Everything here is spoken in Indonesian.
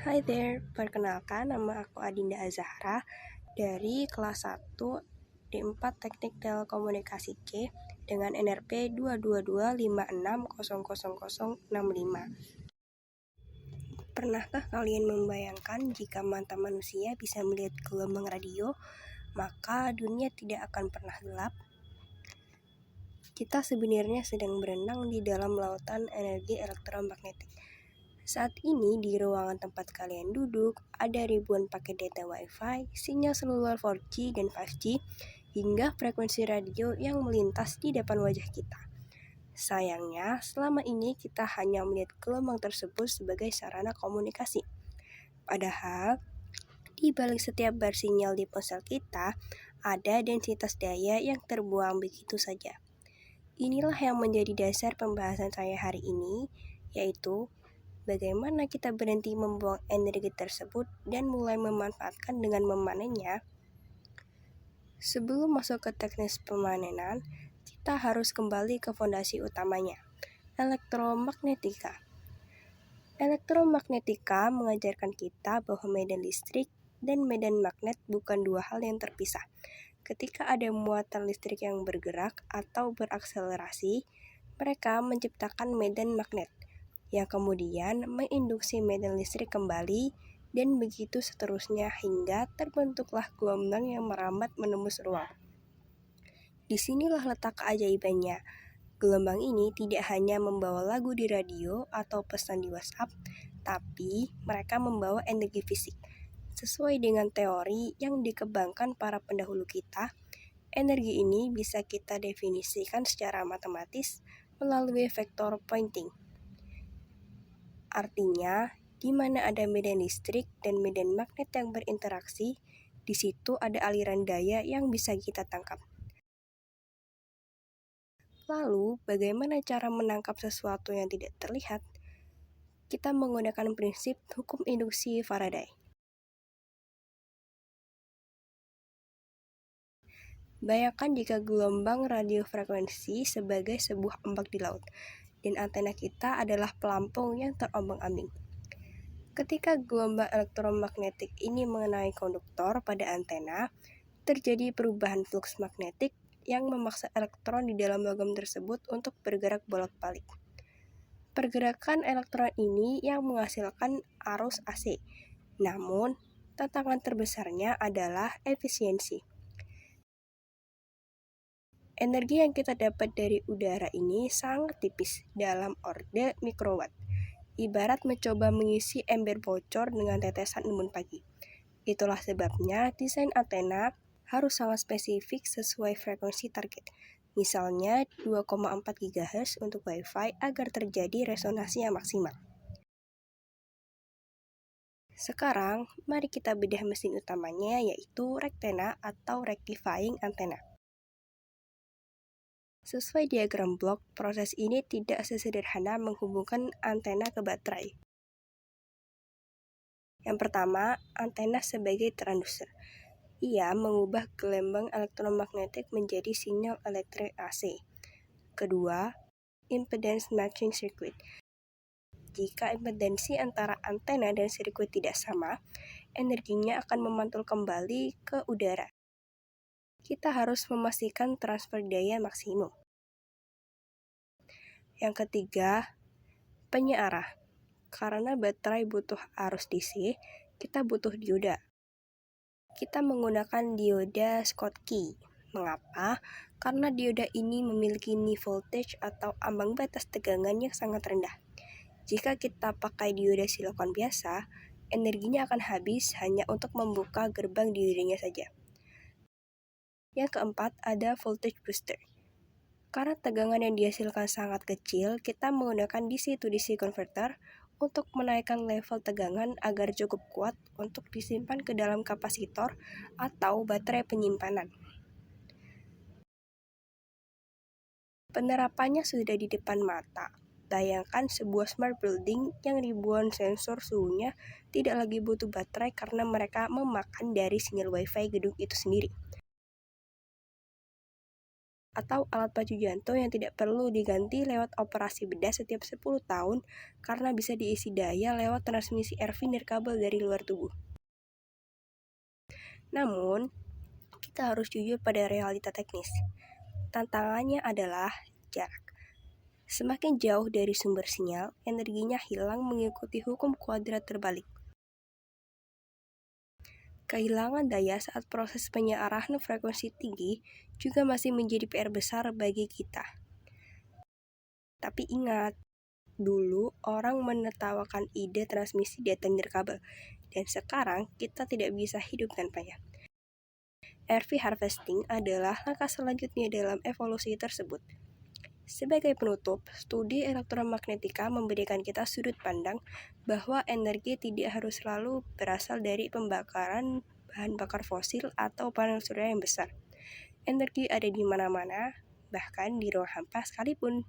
Hi there, perkenalkan nama aku Adinda Azahra dari kelas 1 D4 Teknik Telekomunikasi C dengan NRP 22256000065. Pernahkah kalian membayangkan jika mata manusia bisa melihat gelombang radio, maka dunia tidak akan pernah gelap? Kita sebenarnya sedang berenang di dalam lautan energi elektromagnetik. Saat ini di ruangan tempat kalian duduk, ada ribuan paket data Wi-Fi, sinyal seluler 4G dan 5G, hingga frekuensi radio yang melintas di depan wajah kita. Sayangnya, selama ini kita hanya melihat gelombang tersebut sebagai sarana komunikasi. Padahal, di balik setiap bar sinyal di ponsel kita, ada densitas daya yang terbuang begitu saja. Inilah yang menjadi dasar pembahasan saya hari ini, yaitu bagaimana kita berhenti membuang energi tersebut dan mulai memanfaatkan dengan memanennya. Sebelum masuk ke teknis pemanenan, kita harus kembali ke fondasi utamanya, elektromagnetika. Elektromagnetika mengajarkan kita bahwa medan listrik dan medan magnet bukan dua hal yang terpisah. Ketika ada muatan listrik yang bergerak atau berakselerasi, mereka menciptakan medan magnet yang kemudian menginduksi medan listrik kembali, dan begitu seterusnya hingga terbentuklah gelombang yang merambat menembus ruang. Disinilah letak keajaibannya. Gelombang ini tidak hanya membawa lagu di radio atau pesan di WhatsApp, tapi mereka membawa energi fisik. Sesuai dengan teori yang dikembangkan para pendahulu kita, energi ini bisa kita definisikan secara matematis melalui vektor pointing. Artinya, di mana ada medan listrik dan medan magnet yang berinteraksi, di situ ada aliran daya yang bisa kita tangkap. Lalu, bagaimana cara menangkap sesuatu yang tidak terlihat? Kita menggunakan prinsip hukum induksi Faraday. Bayangkan jika gelombang radiofrekuensi sebagai sebuah ombak di laut, dan antena kita adalah pelampung yang terombang-ambing. Ketika gelombang elektromagnetik ini mengenai konduktor pada antena, terjadi perubahan flux magnetik yang memaksa elektron di dalam logam tersebut untuk bergerak bolak-balik. Pergerakan elektron ini yang menghasilkan arus AC. Namun, tantangan terbesarnya adalah efisiensi. Energi yang kita dapat dari udara ini sangat tipis, dalam orde mikrowatt. Ibarat mencoba mengisi ember bocor dengan tetesan embun pagi. Itulah sebabnya desain antena harus sangat spesifik sesuai frekuensi target. Misalnya 2,4 GHz untuk Wi-Fi agar terjadi resonansi yang maksimal. Sekarang, mari kita bedah mesin utamanya, yaitu rektena atau rectifying antena. Sesuai diagram blok, proses ini tidak sesederhana menghubungkan antena ke baterai. Yang pertama, antena sebagai transducer. Ia mengubah gelombang elektromagnetik menjadi sinyal elektrik AC. Kedua, impedance matching circuit. Jika impedansi antara antena dan sirkuit tidak sama, energinya akan memantul kembali ke udara. Kita harus memastikan transfer daya maksimum. Yang ketiga, penyearah. Karena baterai butuh arus DC, kita butuh dioda. Kita menggunakan dioda Schottky. Mengapa? Karena dioda ini memiliki knee voltage atau ambang batas tegangan yang sangat rendah. Jika kita pakai dioda silikon biasa, energinya akan habis hanya untuk membuka gerbang diodanya saja. Yang keempat, ada voltage booster. Karena tegangan yang dihasilkan sangat kecil, kita menggunakan DC to DC converter untuk menaikkan level tegangan agar cukup kuat untuk disimpan ke dalam kapasitor atau baterai penyimpanan. Penerapannya sudah di depan mata. Bayangkan sebuah smart building yang ribuan sensor suhunya tidak lagi butuh baterai karena mereka memakan dari sinyal Wi-Fi gedung itu sendiri. atau alat pacu jantung yang tidak perlu diganti lewat operasi bedah setiap 10 tahun karena bisa diisi daya lewat transmisi RV nirkabel dari luar tubuh. Namun, kita harus jujur pada realita teknis. Tantangannya adalah jarak. Semakin jauh dari sumber sinyal, energinya hilang mengikuti hukum kuadrat terbalik. Kehilangan daya saat proses penyiaran frekuensi tinggi juga masih menjadi PR besar bagi kita. Tapi ingat, dulu orang menertawakan ide transmisi data nirkabel, dan sekarang kita tidak bisa hidup tanpanya. RV harvesting adalah langkah selanjutnya dalam evolusi tersebut. Sebagai penutup, studi elektromagnetika memberikan kita sudut pandang bahwa energi tidak harus selalu berasal dari pembakaran bahan bakar fosil atau panel surya yang besar. Energi ada di mana-mana, bahkan di ruang hampa sekalipun.